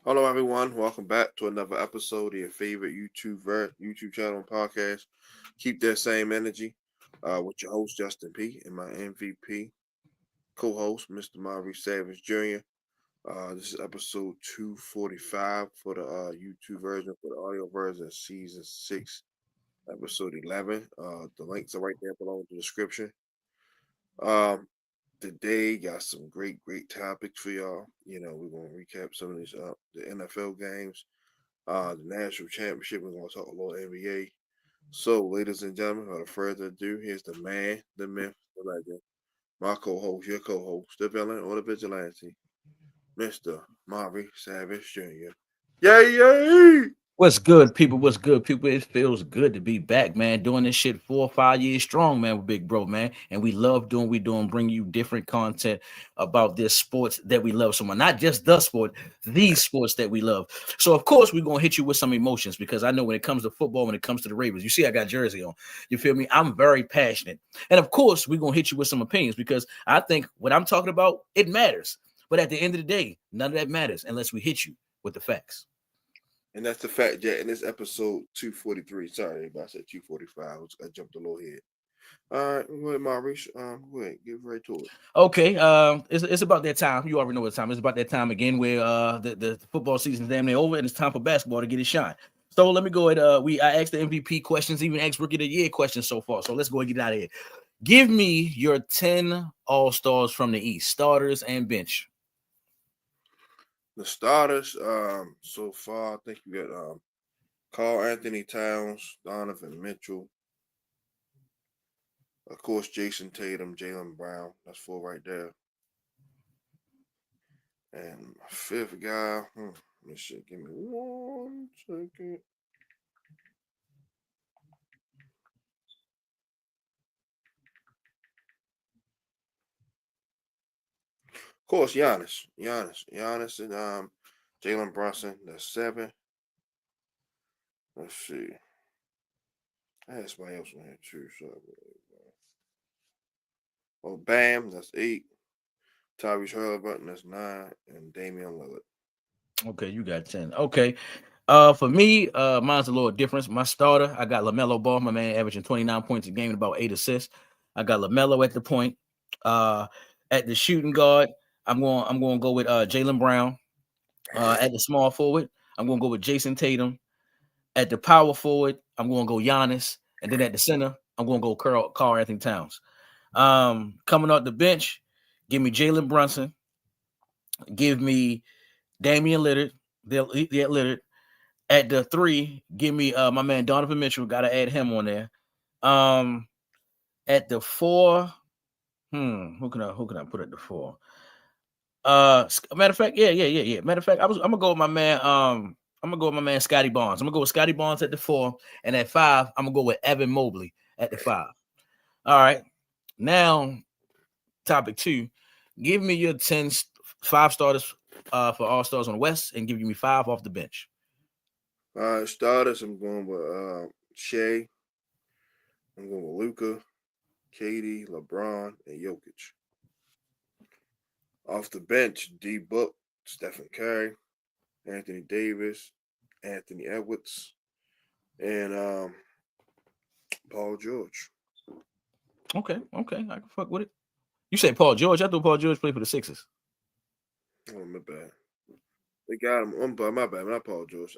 Hello, everyone. Welcome back to another episode of your favorite YouTube channel and podcast. Keep that same energy with your host Justin P and my MVP co-host Mr. Maurice Savage JR. This is episode 245 for the YouTube version. For the audio version, season 6, episode 11. The links are right there below in the description. Um, Today got some great topics for y'all. We're gonna recap some of these the NFL games, the national championship. We're gonna talk a little NBA. So, ladies and gentlemen, without further ado, here's the man, the myth, the legend, my co-host, your co-host, the villain or the vigilante, Mr. Maurice Savage Jr. Yay, yay! What's good, people? What's good, people? It feels good to be back, man. Doing this shit 4 or 5 years strong, man, with Big Bro, man. And we love doing we doing, bring you different content about this sports that we love so much. Not just the sport, these sports that we love. So, of course, we're gonna hit you with some emotions because I know when it comes to football, when it comes to the Ravens, you see, I got jersey on. You feel me? I'm very passionate. And of course, we're gonna hit you with some opinions because I think what I'm talking about, it matters. But at the end of the day, none of that matters unless we hit you with the facts. And that's the fact, Jack. In this episode 243, sorry, everybody, I said 245. I jumped a little head. All right, go ahead, Maurice. Go ahead, get right to it. Okay, it's about that time. You already know what time. It's about that time again where the football season's damn near over and it's time for basketball to get its shine. So let me go ahead. I asked the MVP questions, even asked Rookie of the Year questions so far. So let's go and get out of here. Give me your 10 All-Stars from the East, starters and bench. The starters, so far, I think you got Carl Anthony Towns, Donovan Mitchell, of course, Jason Tatum, Jalen Brown. That's four right there. And my fifth guy, let me see. Give me 1 second. Of course, Giannis, and Jalen Brunson. That's seven. Let's see. I had somebody else on here too. So, Bam. That's eight. Tyrese Halliburton. That's nine, and Damian Lillard. Okay, you got 10. Okay. For me, mine's a little different. My starter, I got LaMelo Ball, my man, averaging 29 points a game and about 8 assists. I got LaMelo at the point. Uh, at the shooting guard, I'm going to go with Jalen Brown. At the small forward, I'm going to go with Jason Tatum. At the power forward, I'm going to go Giannis, and then at the center, I'm going to go Carl Anthony Towns. Coming off the bench, give me Jalen Brunson. Give me Damian Lillard. Lillard. At the three, give me my man Donovan Mitchell. Got to add him on there. Um, at the four, who can I put at the four? Matter of fact, yeah. Matter of fact, I'm gonna go with my man. I'm gonna go with my man Scotty Barnes. I'm gonna go with Scotty Barnes at the four, and at five, I'm gonna go with Evan Mobley at the five. All right. Now, topic two. Give me your 5 starters for All Stars on the West, and give me 5 off the bench. Starters. I'm going with Shea. I'm going with Luca, Katie, LeBron, and Jokic. Off the bench, D Book, Stephen Curry, Anthony Davis, Anthony Edwards, and Paul George. Okay, I can fuck with it. You say Paul George? I thought Paul George played for the Sixers. Oh, my bad. They got him. My bad. Not Paul George.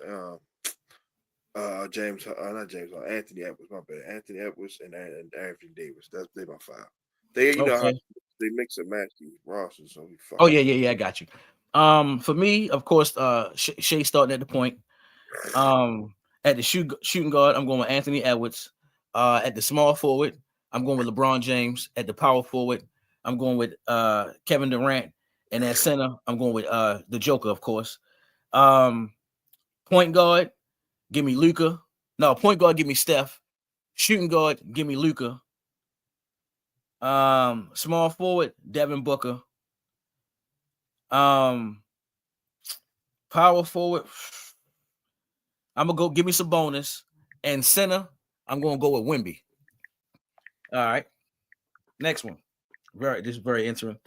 James. Not James. Anthony Edwards. My bad. Anthony Edwards and Anthony Davis. That's they my five. They, you know how Okay. they mix and match these rosters, so we Oh fucked yeah, up. I got you. For me, of course, Shea starting at the point. At the shooting guard, I'm going with Anthony Edwards. At the small forward, I'm going with LeBron James. At the power forward, I'm going with Kevin Durant. And at center, I'm going with the Joker, of course. Um, Point guard, give me Luca. No, point guard, give me Steph. Shooting guard, give me Luca. Small forward, Devin Booker. Um, Power forward, I'm gonna go give me some bonus. And center, I'm gonna go with Wimby. All right. Next one. This is very interesting.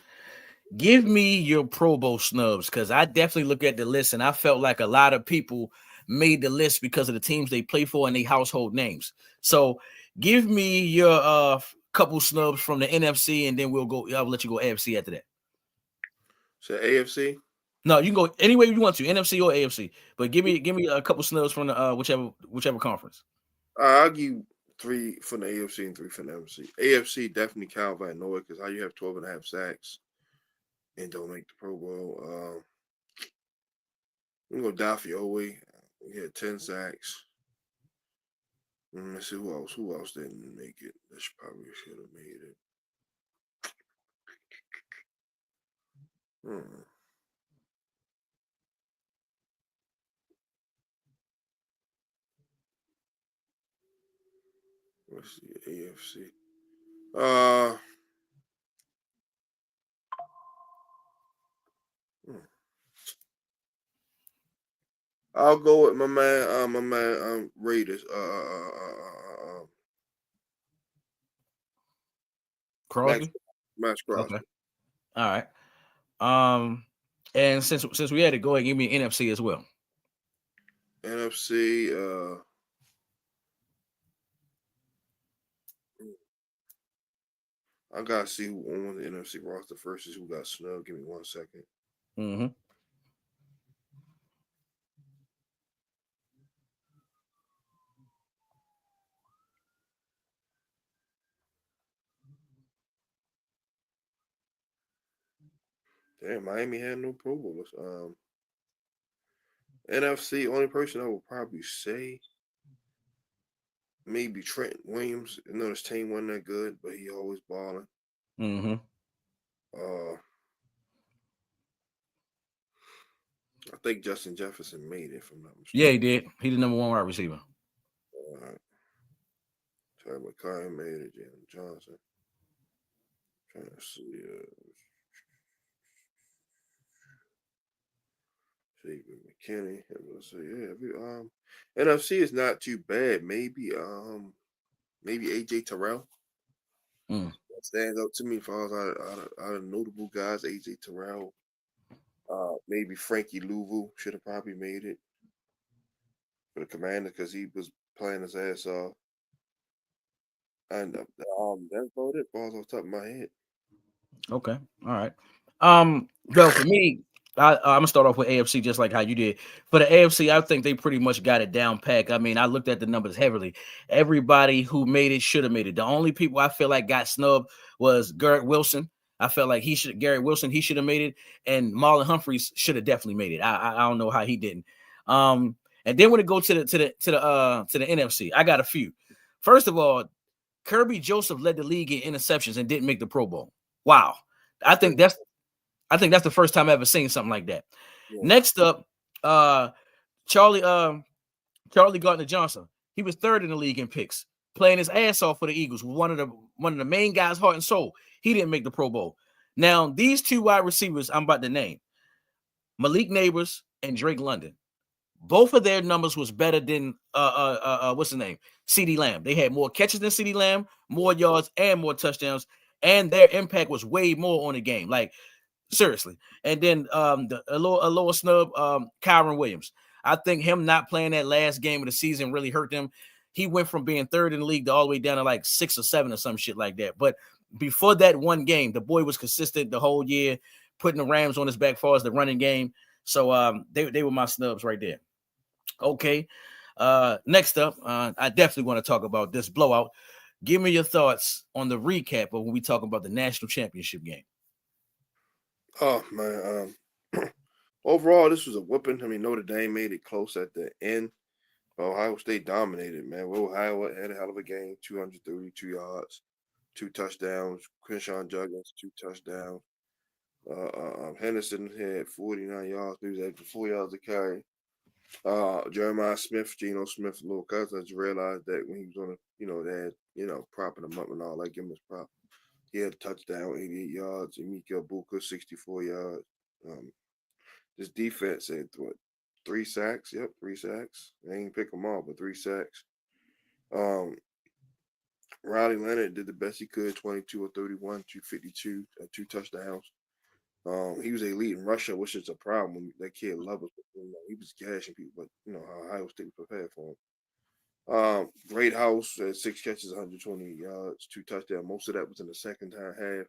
Give me your Pro Bowl snubs, because I definitely look at the list and I felt like a lot of people made the list because of the teams they play for and they household names. So give me your couple snubs from the NFC, and then I'll let you go AFC after that. So AFC. No, you can go any way you want to, NFC or AFC. But give me a couple snubs from the whichever conference. I'll give you 3 from the AFC and 3 from the NFC. AFC definitely Cal Van Noy, because how you have 12.5 sacks and don't make the Pro Bowl. I'm gonna go Dafiowe. He had 10 sacks. Let's see who else. Who else didn't make it? That probably should have made it. Let's see, AFC. I'll go with my man, Raiders. Crosby. Max Crosby. Okay. All right. And since we had to go ahead, give me NFC as well. NFC. I gotta see who on the NFC roster first. Is who got snubbed. Give me 1 second. Mm-hmm. Damn, Miami had no Pro Bowlers. NFC, only person I would probably say maybe Trent Williams. I know his team wasn't that good, but he always balling. Mm-hmm. I think Justin Jefferson made it, if I'm not mistaken. Yeah, he did. He the number 1 wide receiver. All right. Terry McCarron made it. Jalen Johnson. Trying to see. David McKinney. I was gonna say, yeah. NFC is not too bad. Maybe AJ Terrell. That stands out to me as far as out of notable guys. AJ Terrell. Maybe Frankie Louvu should have probably made it for the Commander because he was playing his ass off. And that's about it. Balls off the top of my head. Okay. All right. Well, for me, I'm gonna start off with AFC just like how you did. For the AFC, I think they pretty much got it down pack. I mean, I looked at the numbers heavily. Everybody who made it should have made it. The only people I feel like got snubbed was Garrett Wilson. I felt like he should have made it, and Marlon Humphreys should have definitely made it. I don't know how he didn't. And then when it go to the NFC, I got a few. First of all, Kirby Joseph led the league in interceptions and didn't make the Pro Bowl. Wow. I think that's the first time I've ever seen something like that. Yeah. Next up, Charlie Gardner-Johnson. He was 3rd in the league in picks, playing his ass off for the Eagles, one of the main guys, heart and soul. He didn't make the Pro Bowl. Now, these 2 wide receivers I'm about to name, Malik Neighbors and Drake London. Both of their numbers was better than what's his name? CeeDee Lamb. They had more catches than CeeDee Lamb, more yards and more touchdowns, and their impact was way more on the game. Like, seriously. And then a lower snub, Kyron Williams. I think him not playing that last game of the season really hurt them. He went from being 3rd in the league to all the way down to like 6 or 7 or some shit like that. But before that one game, the boy was consistent the whole year, putting the Rams on his back as far as the running game. So they were my snubs right there. Okay. Next up, I definitely want to talk about this blowout. Give me your thoughts on the recap of when we talk about the national championship game. Oh man, overall this was a whooping. I mean, Notre Dame made it close at the end. Ohio State dominated, man. Well, Ohio had a hell of a game. 232 yards, 2 touchdowns. Quinshawn Judkins, 2 touchdowns. Henderson had 49 yards. He was at 4 yards to carry. Jeremiah Smith, Geno Smith, little cousin, I just realized that when he was on they had, propping him up and all, like, give him his prop. He had a touchdown, 88 yards. Emeka Buka, 64 yards. This defense had, 3 sacks? Yep, 3 sacks. They ain't pick them all, but 3 sacks. Riley Leonard did the best he could, 22 or 31, 252, 2 touchdowns. He was elite in Russia, which is a problem. That kid loved us. He was gashing people, but how Ohio State was prepared for him. Great house, 6 catches, 120 yards, 2 touchdowns. Most of that was in the second time half.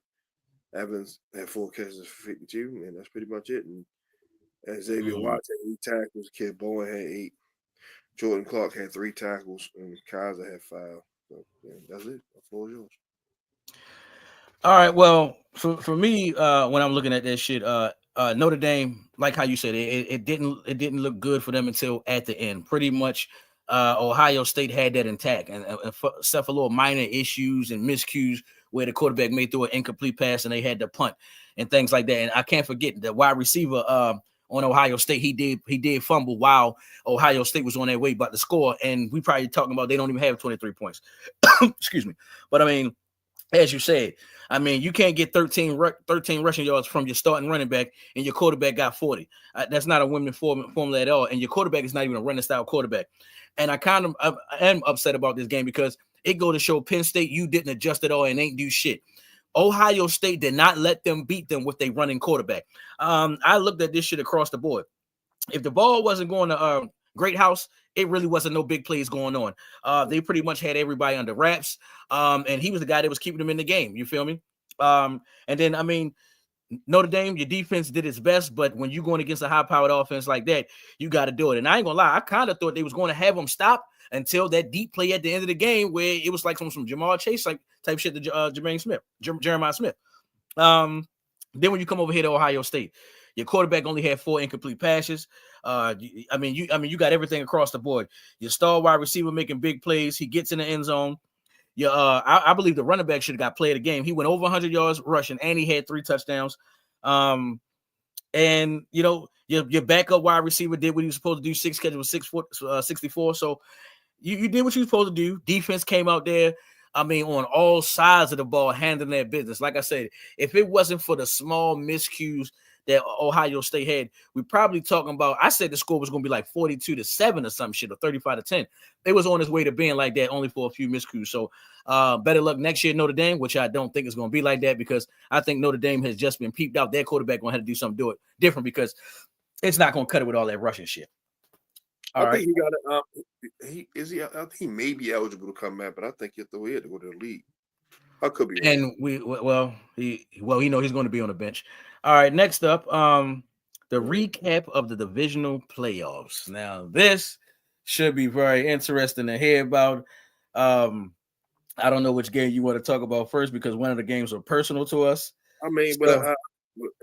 Evans had 4 catches for 52, and that's pretty much it. And Xavier Watts had 8 tackles. Kid Bowen had 8. Jordan Clark had 3 tackles, and Kaiser had 5. So yeah, that's it. The floor is yours. All right. Well, for me, when I'm looking at that shit, Notre Dame, like how you said, it didn't look good for them until at the end. Pretty much, Ohio State had that intact, and except for little minor issues and miscues where the quarterback made through an incomplete pass and they had to punt and things like that. And I can't forget the wide receiver on Ohio State. He did fumble while Ohio State was on their way about to score, and we probably talking about they don't even have 23 points. Excuse me, but I mean, as you said, I mean, you can't get 13 rushing yards from your starting running back, and your quarterback got 40. That's not a winning formula at all. And your quarterback is not even a running style quarterback. And I am upset about this game because it go to show Penn State, you didn't adjust at all and ain't do shit. Ohio State did not let them beat them with their running quarterback. I looked at this shit across the board. If the ball wasn't going to Great House, it really wasn't no big plays going on. They pretty much had everybody under wraps. And he was the guy that was keeping them in the game. You feel me? And then, I mean, Notre Dame, your defense did its best, but when you're going against a high-powered offense like that, you got to do it. And I ain't gonna lie, I kind of thought they was going to have them stop until that deep play at the end of the game where it was like some Jamal Chase like type shit to Jeremiah Smith. Then when you come over here to Ohio State, your quarterback only had 4 incomplete passes. You got everything across the board. Your star wide receiver making big plays. He gets in the end zone. I believe the running back should have got play of the game. He went over 100 yards rushing, and he had 3 touchdowns. And your backup wide receiver did what he was supposed to do. 6 catches with 64. So you did what you were supposed to do. Defense came out there. I mean, on all sides of the ball, handling their business. Like I said, if it wasn't for the small miscues that Ohio State had, we probably talking about, I said the score was going to be like 42-7 or some shit, or 35-10. It was on its way to being like that only for a few miscues. So better luck next year, Notre Dame, which I don't think is going to be like that because I think Notre Dame has just been peeped out. Their quarterback going to have to do something different because it's not going to cut it with all that Russian shit. I think he got it. I think he may be eligible to come back, but I think he had to go to the league. I could be wrong. And he's going to be on the bench. All right, next up, the recap of the divisional playoffs. Now, this should be very interesting to hear about. I don't know which game you want to talk about first because one of the games are personal to us. I mean, but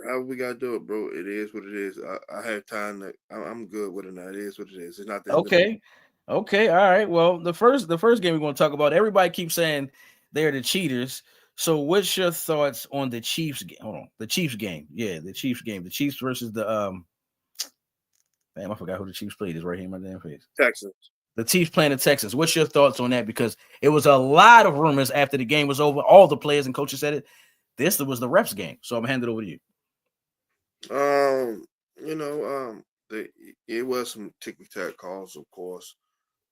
how we gotta do it, bro? It is what it is. I have time. I'm good with it now. It is what it is. It's not the okay. Okay, all right. Well, the first game we're going to talk about. Everybody keeps saying they're the cheaters. So, what's your thoughts on the Chiefs game? Hold on, the Chiefs game. Yeah, the Chiefs game. The Chiefs versus the damn, I forgot who the Chiefs played. Is right here in my damn face. Texans. The Chiefs playing the Texans. What's your thoughts on that? Because it was a lot of rumors after the game was over. All the players and coaches said it. This was the refs game. So I'm gonna hand it over to you. It was some ticky-tack calls, of course.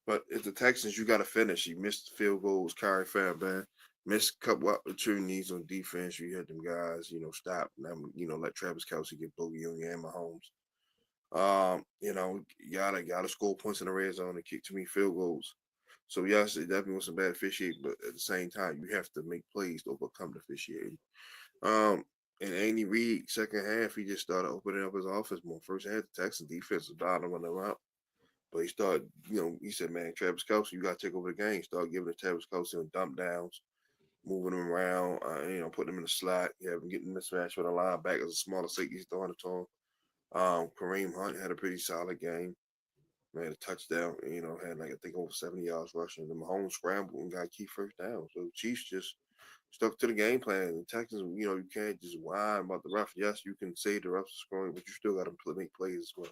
But if the Texans, you got to finish. You missed the field goals, Kyrie Fairbairn. Missed a couple opportunities on defense. You had them guys, stop them, let Travis Kelce get Boogie Young and Mahomes. You gotta score points in the red zone and kick too many field goals. So yes, it definitely was some bad officiating, but at the same time, you have to make plays to overcome the officiating. And Andy Reid, second half, he just started opening up his offense more. First half, the Texans defense was bottoming them up. But he started, he said, man, Travis Kelce, you got to take over the game. Start giving it to Travis Kelce on dump downs, moving them around, putting them in the slot. You have him getting mismatched with a linebacker, a smaller safety, he's throwing it to him. Kareem Hunt had a pretty solid game. Made a touchdown, had I think over 70 yards rushing. The Mahomes scrambled and got key first down. So the Chiefs just stuck to the game plan. The Texans, you can't just whine about the ref. Yes, you can say the refs are scoring, but you still got to make plays as well.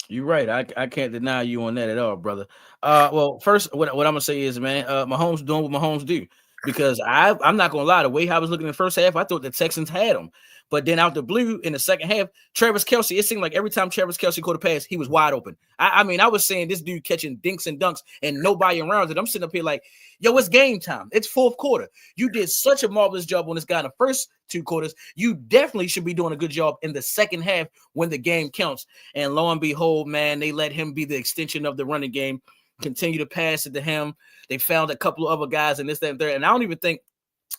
You're right. I can't deny you on that at all, brother. Well, first, what I'm gonna say is, man, Mahomes doing what Mahomes do. because I'm not gonna lie, the way I was looking in the first half, I thought the Texans had them. But then out the blue in the second half, Travis Kelce, it seemed like every time Travis Kelce caught a pass, he was wide open. I mean, I was saying this dude catching dinks and dunks and nobody around it. I'm sitting up here like, yo, it's game time. It's fourth quarter. You did such a marvelous job on this guy in the first 2 quarters. You definitely should be doing a good job in the second half when the game counts. And lo and behold, man, they let him be the extension of the running game, continue to pass it to him. They found a couple of other guys in this, that, and there. And I don't even think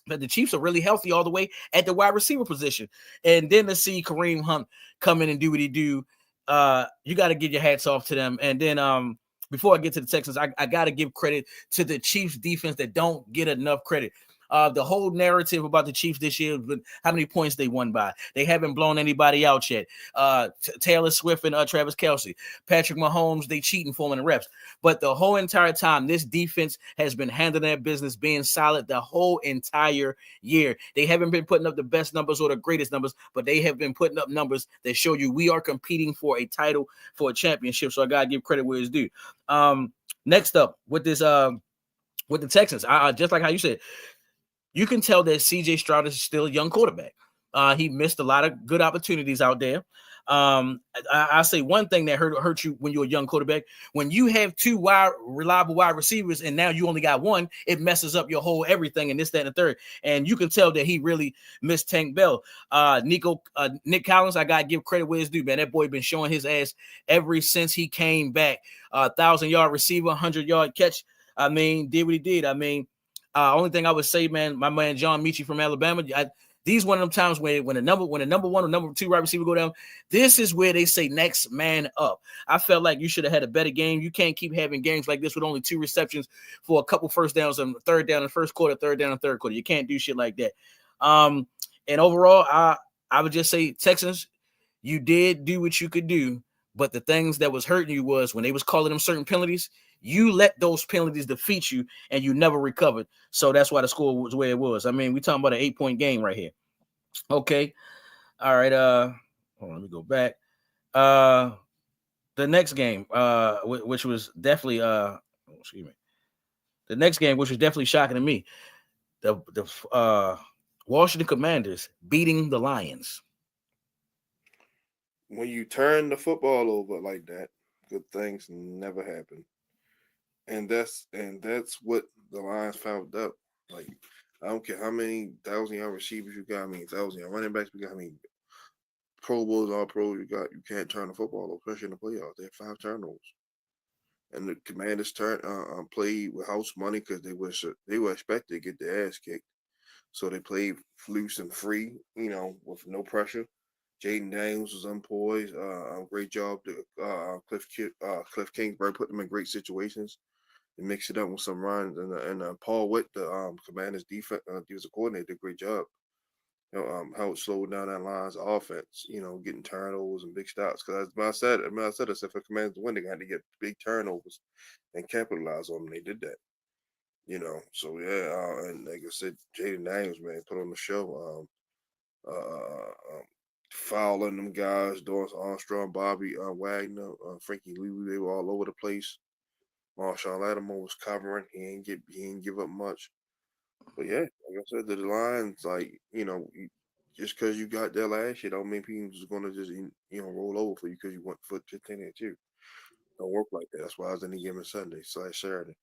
that the Chiefs are really healthy all the way at the wide receiver position. And then to see Kareem Hunt come in and do what he do, you got to give your hats off to them. And then before I get to the Texans, I got to give credit to the Chiefs defense that don't get enough credit. The whole narrative about the Chiefs this year, how many points they won by. They haven't blown anybody out yet. Taylor Swift and Travis Kelce. Patrick Mahomes, they cheating for them in the reps. But the whole entire time, this defense has been handling their business, being solid the whole entire year. They haven't been putting up the best numbers or the greatest numbers, but they have been putting up numbers that show you we are competing for a title, for a championship. So I got to give credit where it's due. Next up, with this, with the Texans, just like how you said, you can tell that C.J. Stroud is still a young quarterback. He missed a lot of good opportunities out there. I say one thing that hurt you when you're a young quarterback. When you have 2 reliable wide receivers and now you only got 1, it messes up your whole everything and this, that, and the third. And you can tell that he really missed Tank Bell. Nick Collins, I got to give credit where it's due, man. That boy been showing his ass ever since he came back. 1,000-yard receiver, 100-yard catch. I mean, did what he did. I mean, only thing I would say, man, my man John Michie from Alabama, these one of them times when the number 1 or number 2 wide receiver go down, this is where they say next man up. I felt like you should have had a better game. You can't keep having games like this with only 2 receptions for a couple first downs and third down in the first quarter, third down in the third quarter. You can't do shit like that. And overall, I would just say, Texans, you did do what you could do, but the things that was hurting you was when they was calling them certain penalties, you let those penalties defeat you and you never recovered. So that's why the score was where it was. I mean, we're talking about an 8-point game right here. Okay. All right. Hold on, let me go back. The next game, which was definitely excuse me. The next game, which was definitely shocking to me. The Washington Commanders beating the Lions. When you turn the football over like that, good things never happen. And that's what the Lions found out. Like, I don't care how many 1,000-yard receivers you got, I mean 1,000-yard running backs we got, I mean Pro Bowls, all pros you got, you can't turn the football over, especially in the playoffs. They had 5 turnovers. And the Commanders played with house money because they were expected to get their ass kicked. So they played loose and free, with no pressure. Jaden Daniels was unpoised. Great job to Cliff Kingsbury, put them in great situations and mix it up with some runs. And Paul Witt, the Commanders defensive coordinator, did a great job. How it slowed down that Lions offense, getting turnovers and big stops. Because I said if the Commanders win, they got to get big turnovers and capitalize on them. They did that. So yeah, and like I said, Jaden Daniels, man, put on the show. Fouling them guys, Doris Armstrong, Bobby Wagner, Frankie Lee, they were all over the place. Marshawn Lattimore was covering. He didn't give up much. But yeah, like I said, the Lions, just because you got there last year, don't mean people just gonna just roll over for you because you went for 15 and 2. Don't work like that. That's why I was any given Sunday/Saturday.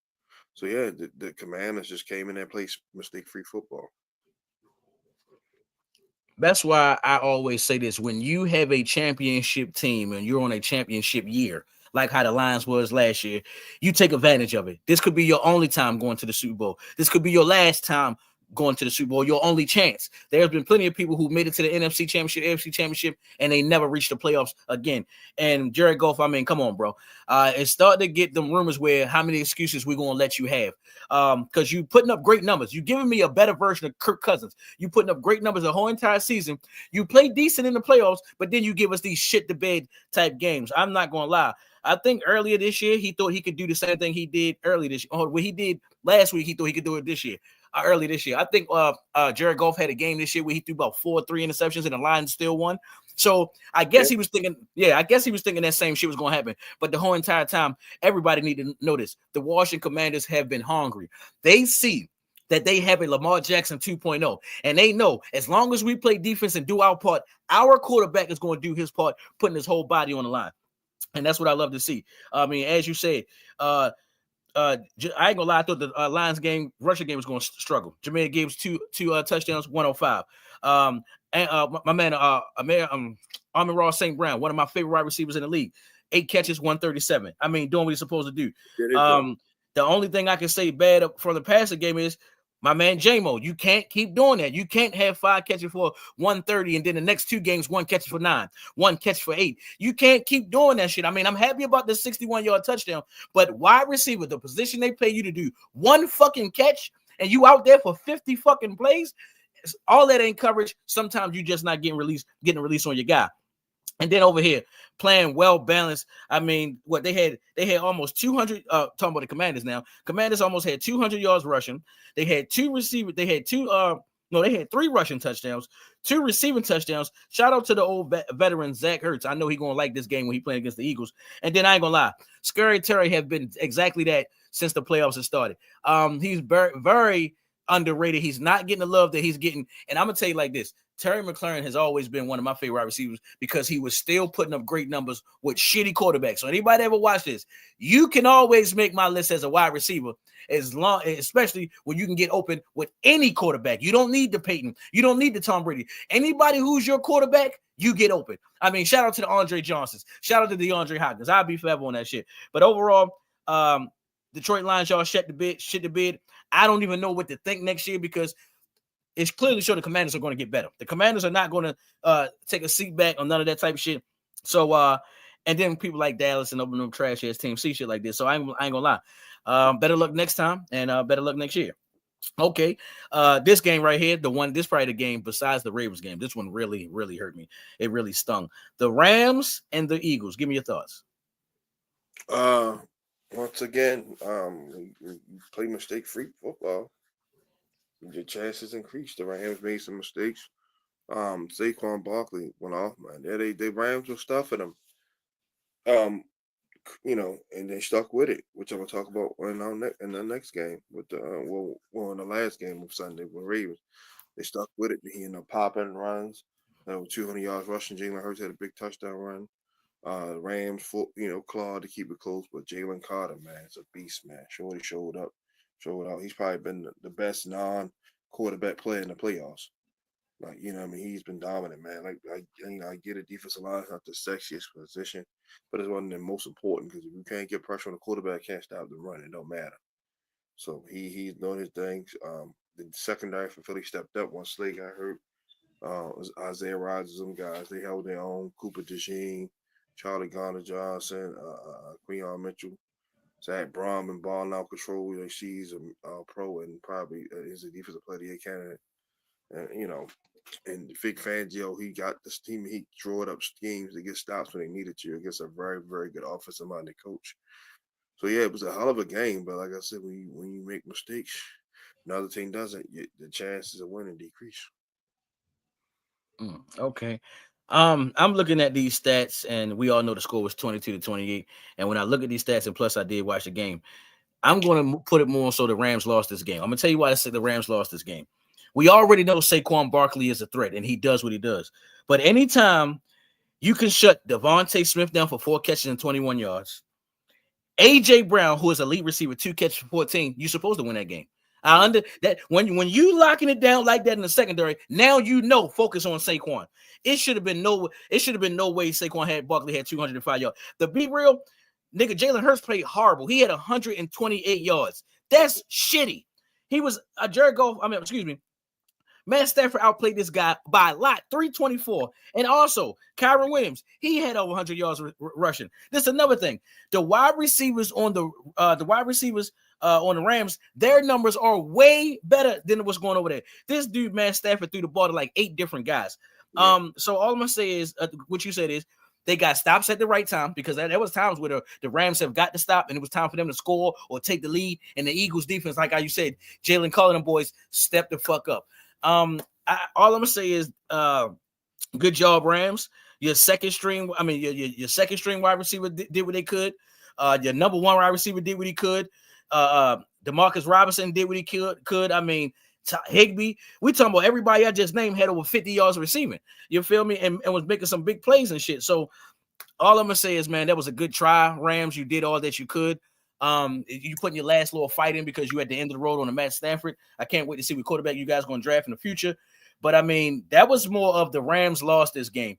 So yeah, the Commanders just came in and played mistake-free football. That's why I always say this: when you have a championship team and you're on a championship year, like how the Lions was last year, you take advantage of it. This could be your only time going to the Super Bowl. This could be your last time going to the Super Bowl, your only chance. There's been plenty of people who made it to the NFC Championship, AFC Championship, and they never reached the playoffs again. And Jared Goff, I mean, come on, bro. It's starting to get them rumors where how many excuses we're going to let you have. Because you putting up great numbers. You giving me a better version of Kirk Cousins. You putting up great numbers the whole entire season. You play decent in the playoffs, but then you give us these shit the bed type games. I'm not going to lie. I think earlier this year, he thought he could do the same thing he did early this year. Or what he did last week, he thought he could do it this year. Early this year. I think Jared Goff had a game this year where he threw about 4 or 3 interceptions and the Lions still won. So I guess he was thinking, that same shit was going to happen. But the whole entire time, everybody need to know this. The Washington Commanders have been hungry. They see that they have a Lamar Jackson 2.0. And they know as long as we play defense and do our part, our quarterback is going to do his part, putting his whole body on the line. And that's what I love to see. I mean, as you said, I ain't gonna lie, I thought the Lions game, rushing game was going to struggle. Jameer Gibbs, two touchdowns, 105. And my man, Amon-Ra St. Brown, one of my favorite wide receivers in the league, 8 catches, 137. I mean, doing what he's supposed to do. The only thing I can say bad from the passing game is my man J-Mo. You can't keep doing that. You can't have 5 catches for 130 and then the next 2 games 1 catch for 9, 1 catch for 8. You can't keep doing that shit. I mean, I'm happy about the 61-yard touchdown, but wide receiver, the position they pay you to do 1 fucking catch and you out there for 50 fucking plays, all that ain't coverage. Sometimes you just not getting a release on your guy. And then over here, playing well balanced. I mean, what they had almost 200. Talking about the Commanders now. Commanders almost had 200 yards rushing. They had 2 receivers. They had 3 rushing touchdowns, 2 receiving touchdowns. Shout out to the old veteran Zach Ertz. I know he's gonna like this game when he playing against the Eagles. And then I ain't gonna lie, Scary Terry have been exactly that since the playoffs have started. He's very, very underrated. He's not getting the love that he's getting. And I'm gonna tell you like this. Terry McLaurin has always been one of my favorite wide receivers because he was still putting up great numbers with shitty quarterbacks. So anybody ever watch this, you can always make my list as a wide receiver, especially when you can get open with any quarterback. You don't need the Peyton. You don't need the Tom Brady. Anybody who's your quarterback, you get open. I mean, shout out to the Andre Johnsons. Shout out to the DeAndre Hopkins. I'll be forever on that shit. But overall, Detroit Lions, y'all shit the bid. I don't even know what to think next year because it's clearly sure the Commanders are going to get better. The Commanders are not going to take a seat back on none of that type of shit. So, and then people like Dallas and open them trash ass teams see shit like this. So I ain't gonna lie. Better luck next time and better luck next year. Okay, this game right here, this probably the game besides the Ravens game. This one really, really hurt me. It really stung. The Rams and the Eagles. Give me your thoughts. Once again, you play mistake-free football. Your chances increased. The Rams made some mistakes. Saquon Barkley went off, man. They Rams were stuffing them. And they stuck with it, which I'm gonna talk about in the next game with the in the last game of Sunday with Ravens. They stuck with it. He ended up popping runs. 200 yards rushing. Jalen Hurts had a big touchdown run. Rams, clawed to keep it close, but Jalen Carter, man, it's a beast, man. Shorty showed up. He's probably been the best non-quarterback player in the playoffs. Like, he's been dominant, man. Like, I get it, defensive line is not the sexiest position, but it's one of the most important because if you can't get pressure on the quarterback, can't stop the run. It don't matter. So he's doing his things. The secondary for Philly stepped up once Slade got hurt. Isaiah Rodgers, them guys, they held their own. Cooper DeJean, Charlie Garner-Johnson, Quinyon Mitchell. Zach Brom and balling out control. She's a pro and probably is a defensive player of the year candidate. And Vic Fangio, he got this team. He drawed up schemes to get stops when they needed to against a very, very good offensive-minded coach. So yeah, it was a hell of a game. But like I said, when you make mistakes, another team doesn't, the chances of winning decrease. Okay. I'm looking at these stats, and we all know the score was 22-28. And when I look at these stats, and plus I did watch the game, I'm going to put it more so the Rams lost this game. I'm going to tell you why I said the Rams lost this game. We already know Saquon Barkley is a threat, and he does what he does. But anytime you can shut Devontae Smith down for 4 catches and 21 yards, A.J. Brown, who is a lead receiver, 2 catches for 14, you're supposed to win that game. I under that when you locking it down like that in the secondary, now focus on Saquon. It should have been no way Barkley had 205 yards. To be real, nigga, Jalen Hurts played horrible. He had 128 yards. That's shitty. He was a Jared Goff. Matt Stafford outplayed this guy by a lot, 324. And also, Kyron Williams, he had over 100 yards rushing. This is another thing. The wide receivers on the Rams, their numbers are way better than what's going over there. This dude, Matt Stafford, threw the ball to like 8 different guys. Yeah. So all I'm gonna say is what you said is they got stops at the right time because there was times where the Rams have got to stop and it was time for them to score or take the lead. And the Eagles defense, like how you said, Jalen Carter and boys stepped the fuck up. All I'm gonna say is good job, Rams. Your second string wide receiver did what they could. Your number 1 wide receiver did what he could. DeMarcus Robinson did what he could. I mean, Higbee. We talking about everybody I just named had over 50 yards receiving. You feel me? And was making some big plays and shit. So all I'm gonna say is, man, that was a good try, Rams. You did all that you could. You put in your last little fight in because you at the end of the road on a Matt Stafford. I can't wait to see what quarterback you guys are gonna draft in the future. But I mean, that was more of the Rams lost this game.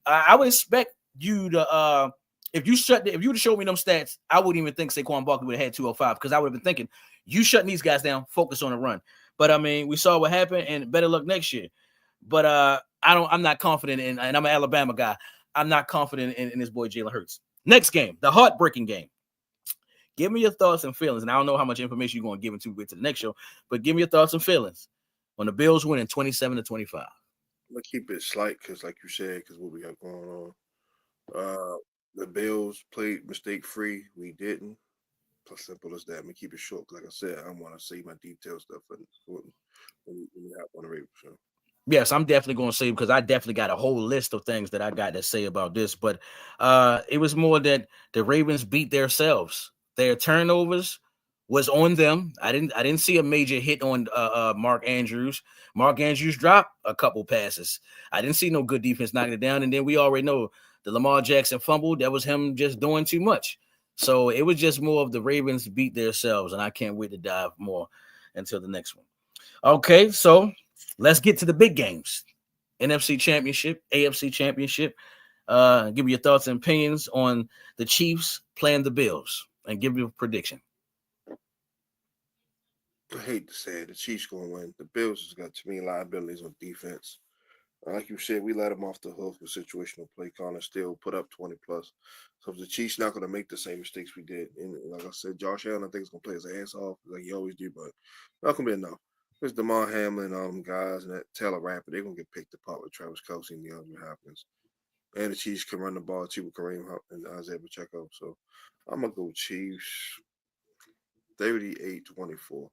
I would expect you to if you would have showed me them stats, I wouldn't even think Saquon Barkley would have had 205 because I would have been thinking you shutting these guys down, focus on the run. But I mean, we saw what happened, and better luck next year. But I'm not confident in, and I'm an Alabama guy. I'm not confident in this boy Jalen Hurts. Next game, the heartbreaking game. Give me your thoughts and feelings. And I don't know how much information you're going to give into to the next show, but give me your thoughts and feelings on the Bills winning 27-25. I'm gonna keep it slight because, like you said, because what we got going on. The Bills played mistake free. We didn't. Plus, simple as that. I'm gonna keep it short. Like I said, I want to say my detailed stuff when we have on the radio show. Yes, I'm definitely going to say because I definitely got a whole list of things that I got to say about this. But it was more that the Ravens beat themselves. Their turnovers was on them. I didn't see a major hit on Mark Andrews. Mark Andrews dropped a couple passes. I didn't see no good defense knocking it down. And then we already know the Lamar Jackson fumble. That was him just doing too much. So it was just more of the Ravens beat themselves. And I can't wait to dive more until the next one. Okay, so let's get to the big games. NFC Championship, AFC Championship. Give me your thoughts and opinions on the Chiefs playing the Bills and give you a prediction. I hate to say it, the Chiefs gonna win. The Bills has got too many liabilities on defense. Like you said, we let them off the hook with situational play calling, still put up 20 plus. So the Chiefs not going to make the same mistakes we did. And like I said, Josh Allen, I think, is going to play his ass off like he always do, but not going to be enough. There's DeMar Hamlin and all them guys and that Taylor Rapper. They're going to get picked apart with Travis Kelce and DeAndre Hopkins. And the Chiefs can run the ball too with Kareem Hunt and Isaiah Pacheco. So I'm going to go Chiefs 38-24.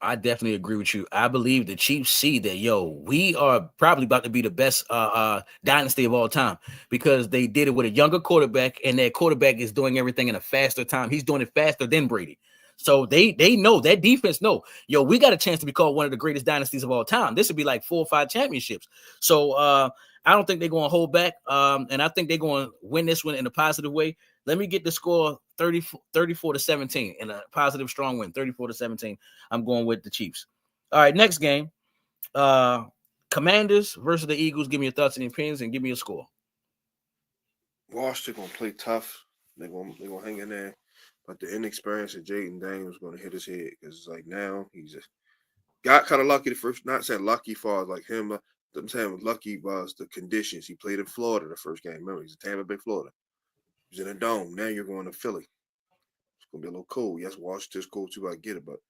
I definitely agree with you. I believe the Chiefs see that, we are probably about to be the best dynasty of all time because they did it with a younger quarterback, and that quarterback is doing everything in a faster time. He's doing it faster than Brady. So they know, that defense know, we got a chance to be called one of the greatest dynasties of all time. This would be like 4 or 5 championships. So I don't think they're going to hold back. And I think they're going to win this one in a positive way. Let me get the score 34-17 in a positive, strong win, 34-17. I'm going with the Chiefs. All right, next game. Commanders versus the Eagles. Give me your thoughts and opinions and give me a score. Washington gonna play tough. They're gonna hang in there. But the inexperience of Jaden Daniels is gonna hit his head because it's like now he's just got kind of lucky the first. Not saying lucky for like him. I'm saying lucky was the conditions. He played in Florida the first game. Remember, he's in Tampa Bay, Florida. He's in a dome. Now you're going to Philly. It's gonna be a little cold. Yes, Washington's cold too. I get it, but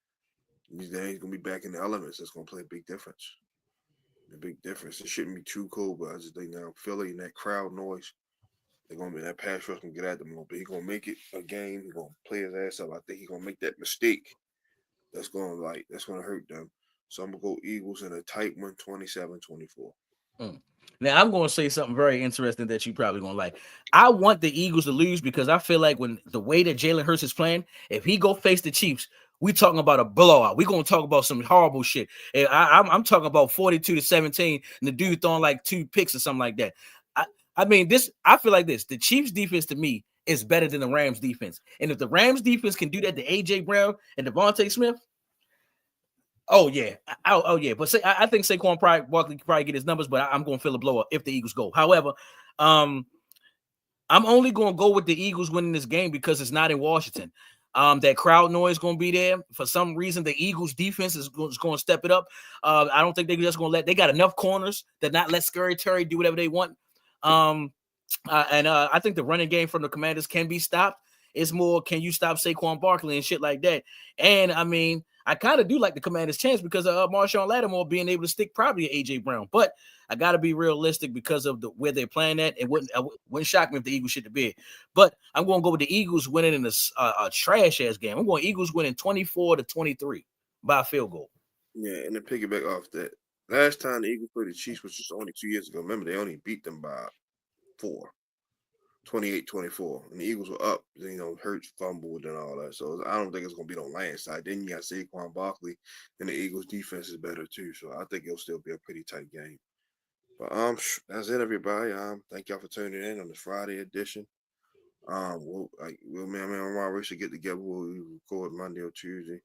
he's gonna be back in the elements. It's gonna play a big difference. A big difference. It shouldn't be too cold, but I just think now Philly and that crowd noise. They're gonna be that pass rush gonna get at them a little bit. He's gonna make it a game. He's gonna play his ass up. I think he's gonna make that mistake. That's gonna hurt them. So I'm gonna go Eagles in a tight one, 27-24. Now I'm going to say something very interesting that you probably going to like. I want the Eagles to lose because I feel like when the way that Jalen Hurts is playing, if he go face the Chiefs, we talking about a blowout. We going to talk about some horrible shit. And I'm talking about 42-17, and the dude throwing like 2 picks or something like that. I mean, I feel like this. The Chiefs defense to me is better than the Rams defense. And if the Rams defense can do that to AJ Brown and Devontae Smith, oh yeah. But I think Saquon probably get his numbers, but I'm going to feel a blowout if the Eagles go. However, I'm only going to go with the Eagles winning this game because it's not in Washington. That crowd noise going to be there. For some reason, the Eagles defense is going to step it up. I don't think they're just going to they got enough corners to not let Scary Terry do whatever they want. I think the running game from the Commanders can be stopped. It's more, can you stop Saquon Barkley and shit like that? And I mean, I kind of do like the Commanders' chance because of Marshawn Lattimore being able to stick probably AJ Brown. But I got to be realistic because of where they're playing at. It wouldn't shock me if the Eagles shit the bed. But I'm going to go with the Eagles winning in a trash-ass game. I'm going Eagles winning 24-23 by a field goal. Yeah, and to piggyback off that, last time the Eagles played the Chiefs was just only 2 years ago. Remember, they only beat them by 4. 28-24. And the Eagles were up, Hurts fumbled and all that. So I don't think it's gonna be no landslide. Then you got Saquon Barkley, and the Eagles defense is better too. So I think it'll still be a pretty tight game. But that's it, everybody. Thank y'all for tuning in on this Friday edition. Me and Maurice should get together. We'll record Monday or Tuesday.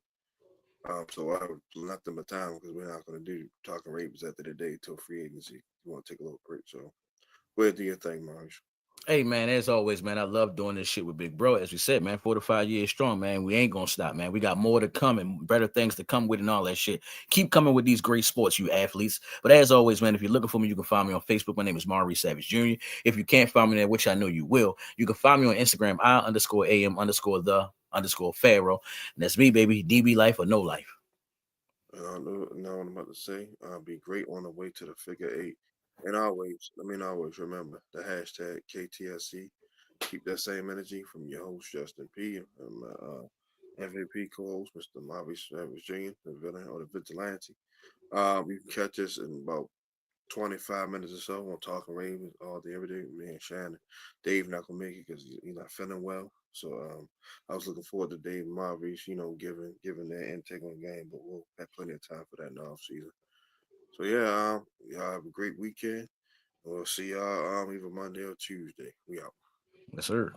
So I have nothing but time because we're not gonna do talking Ravens after the day till free agency. We want to take a little break. So go ahead and do your thing, Maurice. Hey, man, as always, man, I love doing this shit with Big Bro. As we said, man, 4 to 5 years strong, man. We ain't gonna stop, man. We got more to come and better things to come with and all that shit. Keep coming with these great sports, you athletes. But as always, man, if you're looking for me, you can find me on Facebook. My name is Maurice Savage Jr. If you can't find me there, which I know you will, you can find me on Instagram, I_AM_the_Pharaoh. And that's me, baby. DB life or no life. Know what I'm about to say. Be great on the way to the figure eight. And always remember the hashtag KTSC. Keep that same energy from your host, Justin P. And my MVP co-host, Mr. Maurice Savage Jr., the villain or the vigilante. You can catch us in about 25 minutes or so on Talking Ravens all day, every day. Me and Shannon. Dave not gonna make it because he's not feeling well. So I was looking forward to Dave and Maurice, giving their intake on the game, but we'll have plenty of time for that in the off season. So yeah, y'all have a great weekend. We'll see y'all either Monday or Tuesday. We out. Yes, sir.